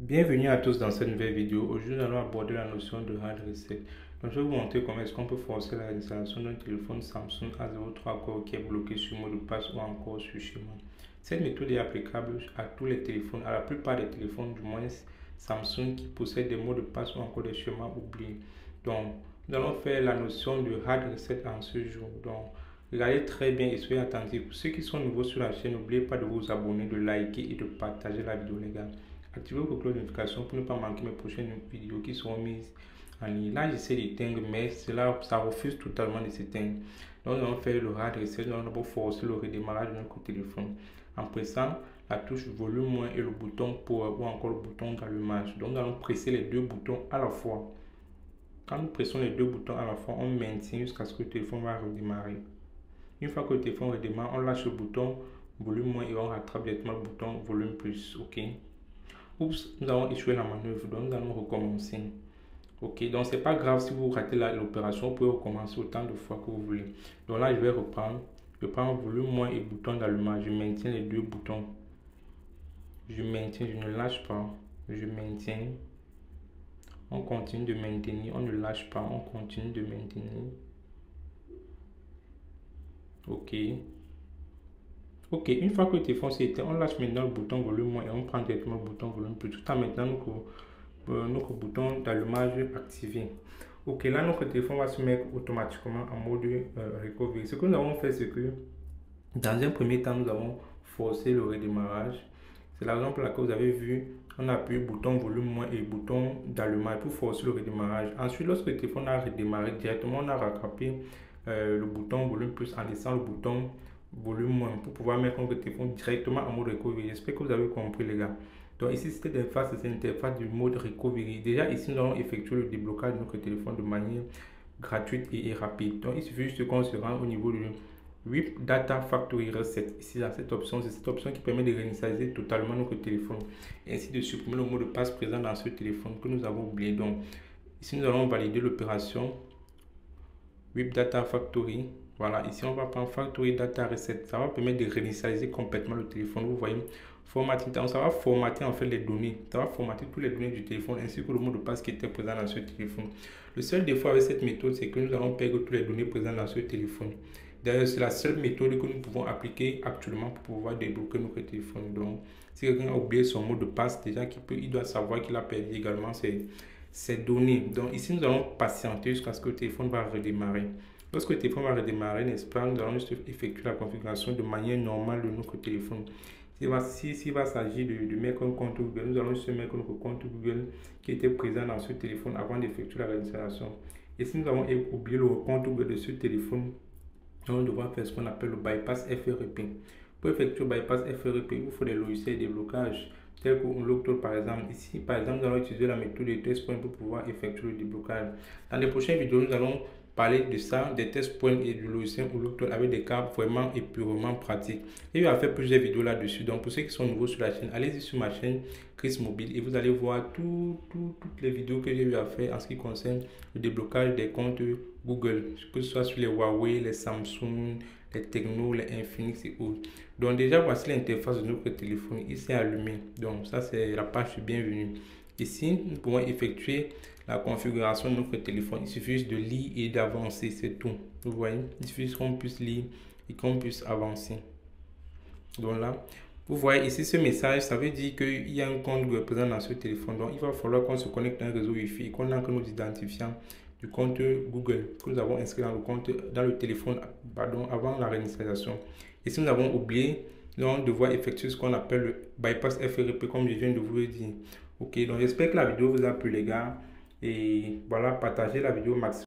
Bienvenue à tous dans cette nouvelle vidéo. Aujourd'hui, nous allons aborder la notion de hard reset. Donc, je vais vous montrer comment est-ce qu'on peut forcer la réinstallation d'un téléphone Samsung A03 Core qui est bloqué sur mot de passe ou encore sur schéma. Cette méthode est applicable à tous les téléphones, à la plupart des téléphones, du moins Samsung, qui possèdent des mots de passe ou encore des schémas oubliés. Donc, nous allons faire la notion de hard reset en ce jour. Donc, regardez très bien et soyez attentifs. Pour ceux qui sont nouveaux sur la chaîne, n'oubliez pas de vous abonner, de liker et de partager la vidéo, les gars. Activez vos cloches de notification pour ne pas manquer mes prochaines vidéos qui seront mises en ligne. Là, j'essaie d'éteindre, mais ça refuse totalement de s'éteindre. Donc, nous allons faire le hard reset. Nous allons forcer le redémarrage de notre téléphone en pressant la touche volume moins et le bouton power ou encore le bouton d'allumage. Donc, nous allons presser les deux boutons à la fois. Quand nous pressons les deux boutons à la fois, on maintient jusqu'à ce que le téléphone va redémarrer. Une fois que le téléphone redémarre, on lâche le bouton volume moins et on rattrape directement le bouton volume plus. OK. Oups, nous avons échoué la manœuvre, donc nous allons recommencer. Ok, donc c'est pas grave si vous ratez l'opération, vous pouvez recommencer autant de fois que vous voulez. Donc là, je vais reprendre. Je prends volume moins et bouton d'allumage. Je maintiens les deux boutons. Je maintiens, je ne lâche pas. Je maintiens. On continue de maintenir, on ne lâche pas, on continue de maintenir. Ok. Ok, une fois que le téléphone s'est éteint, on lâche maintenant le bouton volume moins et on prend directement le bouton volume plus, tout en maintenant notre bouton d'allumage activé. Ok, là notre téléphone va se mettre automatiquement en mode recovery. Ce que nous avons fait, c'est que dans un premier temps, nous avons forcé le redémarrage. C'est la raison pour laquelle vous avez vu, on a appuyé bouton volume moins et bouton d'allumage pour forcer le redémarrage. Ensuite, lorsque le téléphone a redémarré, directement on a rattrapé le bouton volume plus en laissant le bouton volume moins pour pouvoir mettre notre téléphone directement en mode recovery. J'espère que vous avez compris, les gars. Donc ici, cette interface, c'est l'interface du mode recovery. Déjà ici, nous allons effectuer le déblocage de notre téléphone de manière gratuite et rapide. Donc il suffit juste qu'on se rende au niveau du RIP Data Factory Reset. Ici, dans cette option, c'est cette option qui permet de réinitialiser totalement notre téléphone et ainsi de supprimer le mot de passe présent dans ce téléphone que nous avons oublié. Donc ici, nous allons valider l'opération RIP Data Factory. Voilà, ici on va prendre Factory Data Reset. Ça va permettre de réinitialiser complètement le téléphone. Vous voyez, formater, ça va formater en fait les données. Ça va formater toutes les données du téléphone ainsi que le mot de passe qui était présent dans ce téléphone. Le seul défaut avec cette méthode, c'est que nous allons perdre toutes les données présentes dans ce téléphone. D'ailleurs, c'est la seule méthode que nous pouvons appliquer actuellement pour pouvoir débloquer notre téléphone. Donc, si quelqu'un a oublié son mot de passe, déjà il doit savoir qu'il a perdu également ses données. Donc, ici, nous allons patienter jusqu'à ce que le téléphone va redémarrer. Lorsque le téléphone va redémarrer, n'est-ce pas, nous allons juste effectuer la configuration de manière normale de notre téléphone. S'il va s'agir de mettre un compte Google, nous allons juste mettre notre compte Google qui était présent dans ce téléphone avant d'effectuer la réinstallation. Et si nous avons oublié le compte Google de ce téléphone, on va devoir faire ce qu'on appelle le bypass FRP. Pour effectuer le bypass FRP, il vous faut des logiciels de déblocage tels que Unlocked par exemple. Ici, par exemple, nous allons utiliser la méthode de test point pour pouvoir effectuer le déblocage. Dans les prochaines vidéos, nous allons parler de ça, des test points et du logiciel Unlocked avec des cas vraiment et purement pratiques. Et il va faire plusieurs vidéos là-dessus. Donc, pour ceux qui sont nouveaux sur la chaîne, allez-y sur ma chaîne Chris Mobile et vous allez voir toutes les vidéos que j'ai eu à faire en ce qui concerne le déblocage des comptes Google, que ce soit sur les Huawei, les Samsung, les Tecno, les Infinix et autres. Donc déjà, voici l'interface de notre téléphone. Il s'est allumé. Donc ça, c'est la page de bienvenue. Ici, nous pouvons effectuer la configuration de notre téléphone. Il suffit juste de lire et d'avancer, c'est tout. Vous voyez, il suffit juste qu'on puisse lire et qu'on puisse avancer. Donc là, vous voyez ici ce message, ça veut dire qu'il y a un compte présent dans ce téléphone. Donc il va falloir qu'on se connecte à un réseau Wi-Fi et qu'on ait que nos identifiants du compte Google que nous avons inscrit dans le téléphone avant la réinitialisation. Et si nous avons oublié, nous allons devoir effectuer ce qu'on appelle le bypass FRP comme je viens de vous le dire. Ok, donc j'espère que la vidéo vous a plu, les gars. Et voilà, partagez la vidéo maximum.